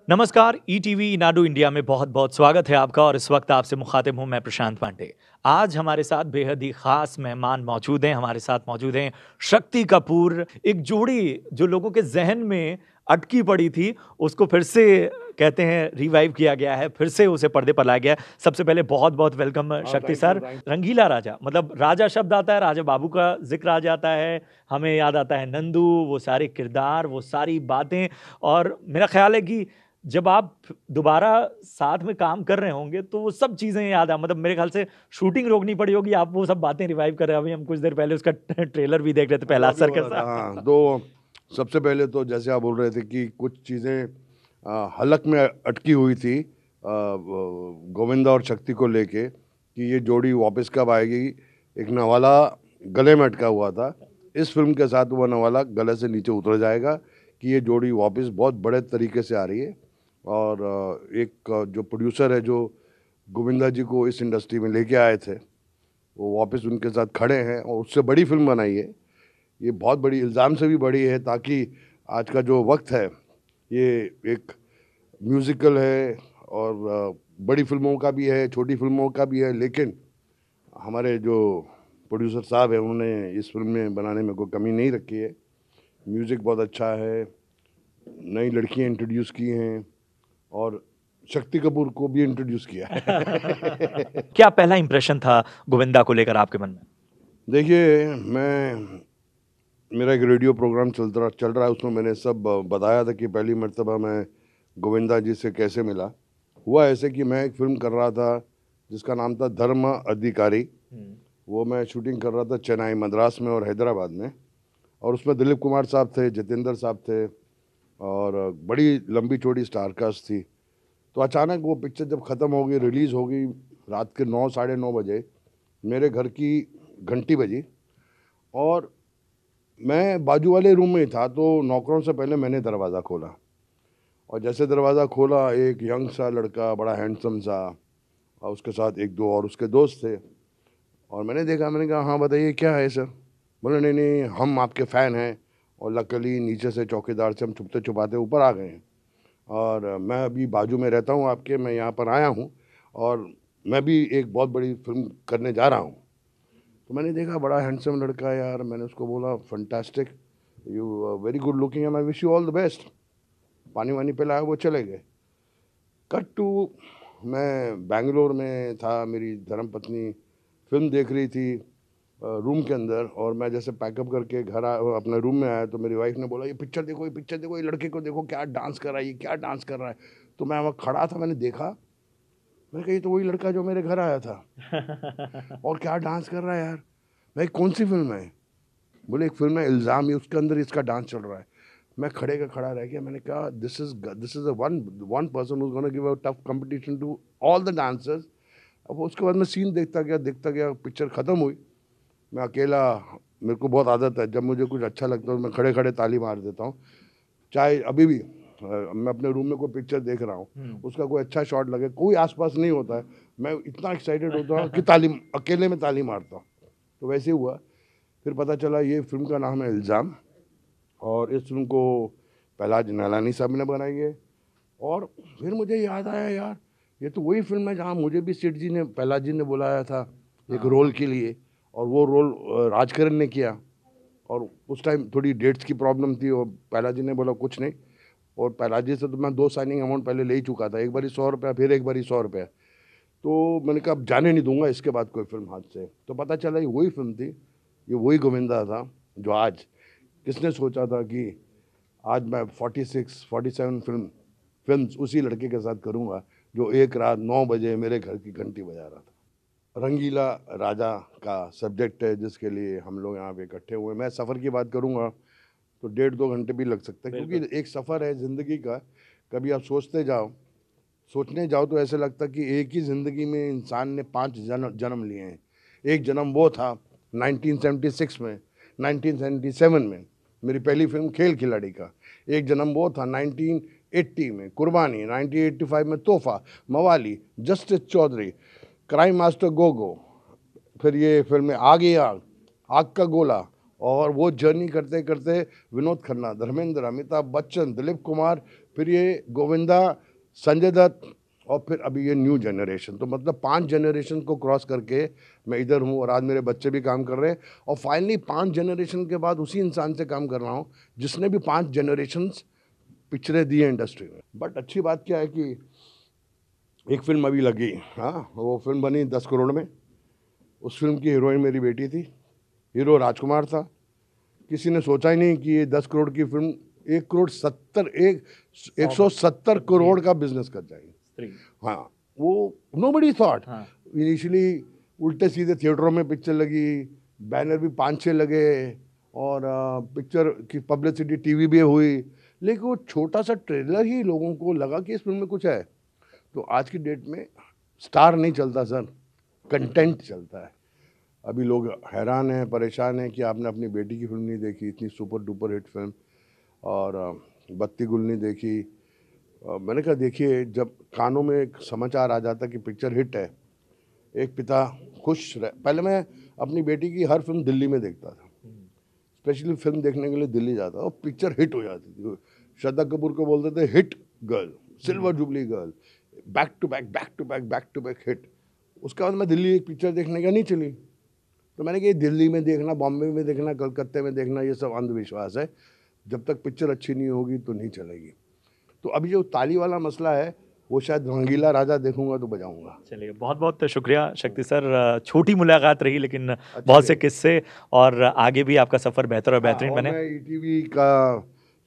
नमस्कार, ETV Nadu India में बहुत-बहुत स्वागत है आपका और इस वक्त आपसे मुखातिब हूँ मैं प्रशांत पांडे। आज हमारे साथ बेहद ही ख़ास मेहमान मौजूद हैं, हमारे साथ मौजूद हैं शक्ति कपूर, एक जोड़ी जो लोगों के ज़हन में अटकी पड़ी थी, उसको फिर से कहते हैं रिवाइव किया गया है, फिर से उसे पर्दे पर लाया गया है। सबसे पहले बहुत-बहुत वेलकम शक्ति थैंक यू सर। थैंक रंगीला राजा मतलब राजा शब्द आता है, राजा बाबू का ज़िक्र आ जाता है, हमें याद आता है नंदू, वो सारे किरदार, वो सारी बातें और मेरा ख़्याल है कि जब आप दोबारा साथ में काम कर रहे होंगे तो वो सब चीज़ें याद आ मतलब मेरे ख्याल से शूटिंग रोकनी पड़ी होगी, आप वो सब बातें रिवाइव कर रहे हैं। अभी हम कुछ देर पहले उसका ट्रेलर भी देख रहे थे अभी प्रहलाद अभी सर हो के रहा था। साथ। हाँ, तो सबसे पहले तो जैसे आप बोल रहे थे कि कुछ चीज़ें हलक में अटकी हुई थी गोविंदा और शक्ति को लेके कि ये जोड़ी वापस कब आएगी। एक नवाला गले में अटका हुआ था, इस फिल्म के साथ वो नवाला गले से नीचे उतर जाएगा कि ये जोड़ी वापस बहुत बड़े तरीके से आ रही है। और एक जो प्रोड्यूसर है जो गोविंदा जी को इस इंडस्ट्री में लेके आए थे, वो वापस उनके साथ खड़े हैं और उससे बड़ी फिल्म बनाई है। ये बहुत बड़ी इल्ज़ाम से भी बड़ी है, ताकि आज का जो वक्त है ये एक म्यूज़िकल है और बड़ी फिल्मों का भी है, छोटी फिल्मों का भी है, लेकिन हमारे जो प्रोड्यूसर साहब हैं उन्होंने इस फिल्म में बनाने में कोई कमी नहीं रखी है। म्यूज़िक बहुत अच्छा है, नई लड़कियां इंट्रोड्यूस की हैं और शक्ति कपूर को भी इंट्रोड्यूस किया है। क्या पहला इंप्रेशन था गोविंदा को लेकर आपके मन में? देखिए, मेरा एक रेडियो प्रोग्राम चल रहा है, उसमें मैंने सब बताया था कि पहली मर्तबा मैं गोविंदा जी से कैसे मिला। हुआ ऐसे कि मैं एक फ़िल्म कर रहा था जिसका नाम था धर्म अधिकारी। वो मैं शूटिंग कर रहा था चेन्नई, मद्रास में और हैदराबाद में, और उसमें दिलीप कुमार साहब थे, जितेंद्र साहब थे और बड़ी लंबी चौड़ी स्टार कास्ट थी। तो अचानक वो पिक्चर जब ख़त्म हो गई, रिलीज़ हो गई, रात के 9 साढ़े 9 बजे मेरे घर की घंटी बजी और मैं बाजू वाले रूम में ही था, तो नौकरों से पहले मैंने दरवाज़ा खोला और जैसे दरवाज़ा खोला एक यंग सा लड़का, बड़ा हैंडसम सा, और उसके साथ एक दो और उसके दोस्त थे। और मैंने देखा, मैंने कहा हाँ बताइए क्या है सर। बोले नहीं नहीं, हम आपके फ़ैन हैं और लकीली नीचे से चौकीदार से हम छुपते छुपाते ऊपर आ गए हैं और मैं अभी बाजू में रहता हूँ आपके, मैं यहाँ पर आया हूँ और मैं भी एक बहुत बड़ी फिल्म करने जा रहा हूँ। तो मैंने देखा बड़ा हैंडसम लड़का है यार, मैंने उसको बोला fantastic, you very good looking and I wish you all the best. पानी वानी पिलाया, वो चले गए। कट टू, मैं बैंगलोर में था, मेरी धर्मपत्नी फिल्म देख रही थी रूम के अंदर, और मैं जैसे पैकअप करके अपने रूम में आया तो मेरी वाइफ ने बोला ये पिक्चर देखो, ये पिक्चर देखो, ये लड़के को देखो क्या डांस कर रहा है, ये क्या डांस कर रहा है। तो मैं वहाँ खड़ा था, मैंने देखा, मैंने कहा ये तो वही लड़का जो मेरे घर आया था और क्या डांस कर रहा है यार। भाई कौन सी फिल्म है? बोले एक फिल्म है इल्ज़ाम, ये उसके अंदर इसका डांस चल रहा है। मैं खड़े का खड़ा रह गया, मैंने कहा this is one person who is gonna give a tough competition to all the dancers. अब उसके बाद मैं सीन देखता गया, पिक्चर ख़त्म हुई। मैं अकेला, मेरे को बहुत आदत है जब मुझे कुछ अच्छा लगता है मैं खड़े खड़े ताली मार देता हूँ। चाहे अभी भी मैं अपने रूम में कोई पिक्चर देख रहा हूँ, उसका कोई अच्छा शॉट लगे, कोई आसपास नहीं होता है, मैं इतना एक्साइटेड होता हूँ कि ताली अकेले में ताली मारता हूँ। तो वैसे ही हुआ। फिर पता चला ये फिल्म का नाम है इल्ज़ाम और इस फिल्म को पहलाज नैलानी साहब ने बनाई है। और फिर मुझे याद आया यार, ये तो वही फिल्म है जहाँ मुझे भी सेठ जी ने, पहलाज जी ने बुलाया था एक रोल के लिए, और वो रोल राजकरण ने किया। और उस टाइम थोड़ी डेट्स की प्रॉब्लम थी और पहलाज जी ने बोला कुछ नहीं, और पहलाज जी से तो मैं 2 साइनिंग अमाउंट पहले ले ही चुका था, एक बारी 100 रुपया, फिर एक बारी 100 रुपया। तो मैंने कहा अब जाने नहीं दूंगा इसके बाद कोई फिल्म हाथ से। तो पता चला ये वही फिल्म थी, ये वही गोविंदा था जो आज, किसने सोचा था कि आज मैं 46-47 फिल्म्स उसी लड़के के साथ करूंगा जो एक रात 9 बजे मेरे घर की घंटी बजा रहा था। रंगीला राजा का सब्जेक्ट है जिसके लिए हम लोग यहाँ पे इकट्ठे हुए। मैं सफ़र की बात करूँगा तो 1.5-2 घंटे भी लग सकते हैं, क्योंकि एक सफ़र है ज़िंदगी का। कभी आप सोचने जाओ तो ऐसे लगता कि एक ही ज़िंदगी में इंसान ने 5 जन्म लिए हैं। एक जन्म वो था 1976 में, 1977 में मेरी पहली फिल्म खेल खिलाड़ी का। एक जन्म वो था 1980 में कुर्बानी, 1985 में Tohfa, Mawali, justice Chaudhary, crime master Gogo, फिर ये फिल्में आ गई आग, आग का गोला, और वो जर्नी करते करते विनोद खन्ना, धर्मेंद्र, अमिताभ बच्चन, दिलीप कुमार, फिर ये गोविंदा, संजय दत्त, और फिर अभी ये न्यू जनरेशन। तो मतलब 5 जनरेशन को क्रॉस करके मैं इधर हूँ और आज मेरे बच्चे भी काम कर रहे हैं और फाइनली 5 जनरेशन के बाद उसी इंसान से काम कर रहा हूँ जिसने भी 5 जनरेशन्स पिक्चरें दी हैं इंडस्ट्री में। बट अच्छी बात क्या है कि एक फिल्म अभी लगी, हाँ, वो फिल्म बनी 10 करोड़ में। उस फिल्म की हीरोइन मेरी बेटी थी, हीरो राजकुमार था। किसी ने सोचा ही नहीं कि ये 10 करोड़ की फिल्म 170 करोड़ का बिजनेस कर जाएगी। हाँ, वो नोबडी थॉट। इनिशियली उल्टे सीधे थिएटरों में पिक्चर लगी, बैनर भी 5-6 लगे और पिक्चर की पब्लिसिटी टीवी भी हुई, लेकिन वो छोटा सा ट्रेलर ही लोगों को लगा कि इस फिल्म में कुछ है। तो आज की डेट में स्टार नहीं चलता सर, कंटेंट चलता है। अभी लोग हैरान हैं, परेशान हैं कि आपने अपनी बेटी की फिल्म नहीं देखी, इतनी सुपर डुपर हिट फिल्म, और बत्ती गुल नहीं देखी। मैंने कहा देखिए, जब कानों में एक समाचार आ जाता कि पिक्चर हिट है, एक पिता खुश रह। पहले मैं अपनी बेटी की हर फिल्म दिल्ली में देखता था, स्पेशली फिल्म देखने के लिए दिल्ली जाता और पिक्चर हिट हो जाती थी। श्रद्धा कपूर को बोलते थे hit girl, silver jubilee girl, back to back hit. उसके बाद मैं दिल्ली एक पिक्चर देखने का नहीं चली। तो मैंने कहा दिल्ली में देखना, बॉम्बे में देखना, कलकत्ते में देखना, ये सब अंधविश्वास है। जब तक पिक्चर अच्छी नहीं होगी तो नहीं चलेगी। तो अभी जो ताली वाला मसला है वो शायद रंगीला राजा देखूंगा तो बजाऊंगा। चलिए, बहुत बहुत शुक्रिया शक्ति सर। छोटी मुलाकात रही लेकिन बहुत से किस्से, और आगे भी आपका सफ़र बेहतर और बेहतरीन बने। मैं ईटीवी का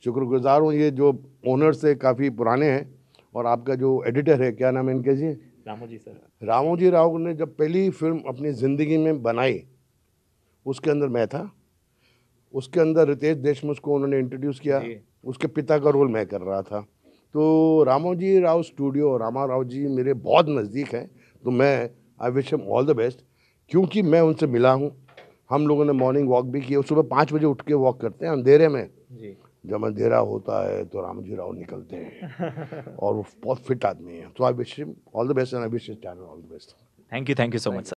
शुक्रगुजार हूँ, ये जो ओनर से काफ़ी पुराने हैं, और आपका जो एडिटर है, क्या नाम है इनके जी? रामोजी सर। रामोजी राव ने जब पहली फिल्म अपनी ज़िंदगी में बनाई, उसके अंदर मैं था। उसके अंदर रितेश देशमुख को उन्होंने इंट्रोड्यूस किया, उसके पिता का रोल मैं कर रहा था। तो रामोजी राव स्टूडियो, रामा राव जी मेरे बहुत नज़दीक हैं, तो मैं I wish him all the best, क्योंकि मैं उनसे मिला हूँ। हम लोगों ने मॉर्निंग वॉक भी किया, सुबह 5 बजे उठ के वॉक करते हैं अंधेरे में जी। जब अंधेरा होता है तो रामोजी राव निकलते हैं और वो बहुत फिट आदमी है। तो I wish him all the best and I wish his channel all the best. Thank you so much sir.